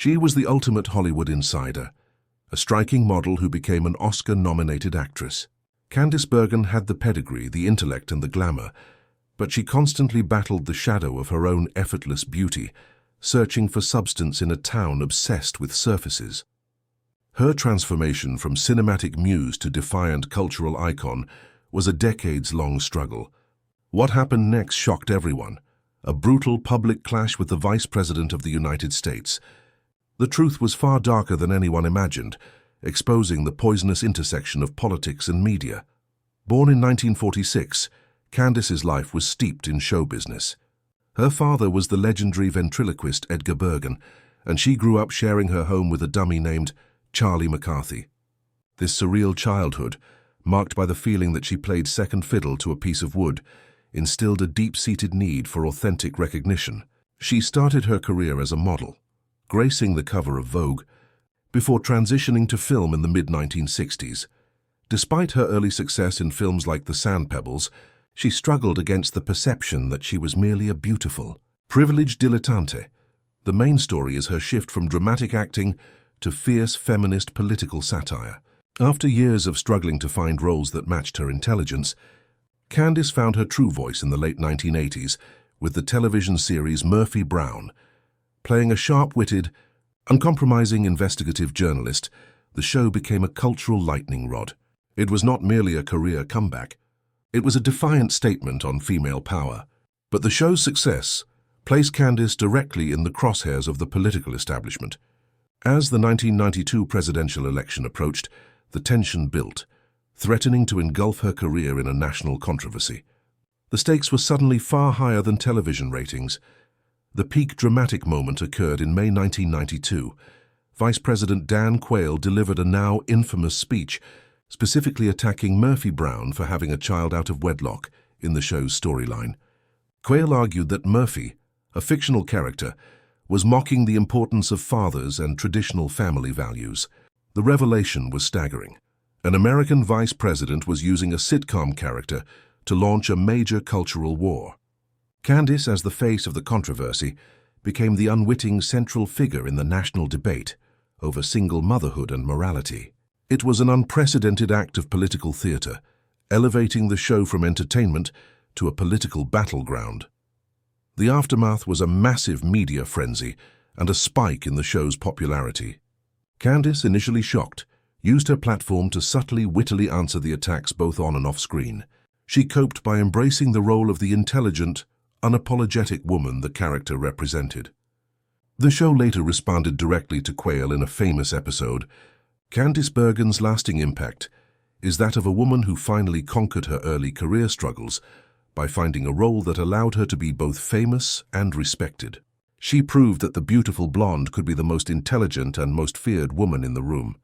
She was the ultimate Hollywood insider, a striking model who became an Oscar-nominated actress. Candice Bergen had the pedigree, the intellect, and the glamour, but she constantly battled the shadow of her own effortless beauty, searching for substance in a town obsessed with surfaces. Her transformation from cinematic muse to defiant cultural icon was a decades-long struggle. What happened next shocked everyone. A brutal public clash with the Vice President of the United States. The truth was far darker than anyone imagined, exposing the poisonous intersection of politics and media. Born in 1946, Candice's life was steeped in show business. Her father was the legendary ventriloquist Edgar Bergen, and she grew up sharing her home with a dummy named Charlie McCarthy. This surreal childhood, marked by the feeling that she played second fiddle to a piece of wood, instilled a deep-seated need for authentic recognition. She started her career as a model, gracing the cover of Vogue, before transitioning to film in the mid-1960s. Despite her early success in films like The Sand Pebbles, she struggled against the perception that she was merely a beautiful, privileged dilettante. The main story is her shift from dramatic acting to fierce feminist political satire. After years of struggling to find roles that matched her intelligence, Candice found her true voice in the late 1980s with the television series Murphy Brown. Playing a sharp-witted, uncompromising investigative journalist, the show became a cultural lightning rod. It was not merely a career comeback. It was a defiant statement on female power. But the show's success placed Candice directly in the crosshairs of the political establishment. As the 1992 presidential election approached, the tension built, threatening to engulf her career in a national controversy. The stakes were suddenly far higher than television ratings. The peak dramatic moment occurred in May 1992. Vice President Dan Quayle delivered a now infamous speech, specifically attacking Murphy Brown for having a child out of wedlock in the show's storyline. Quayle argued that Murphy, a fictional character, was mocking the importance of fathers and traditional family values. The revelation was staggering. An American vice president was using a sitcom character to launch a major cultural war. Candice, as the face of the controversy, became the unwitting central figure in the national debate over single motherhood and morality. It was an unprecedented act of political theater, elevating the show from entertainment to a political battleground. The aftermath was a massive media frenzy and a spike in the show's popularity. Candice, initially shocked, used her platform to subtly, wittily answer the attacks both on and off screen. She coped by embracing the role of the intelligent, unapologetic woman the character represented. The show later responded directly to Quayle in a famous episode. Candice Bergen's lasting impact is that of a woman who finally conquered her early career struggles by finding a role that allowed her to be both famous and respected. She proved that the beautiful blonde could be the most intelligent and most feared woman in the room.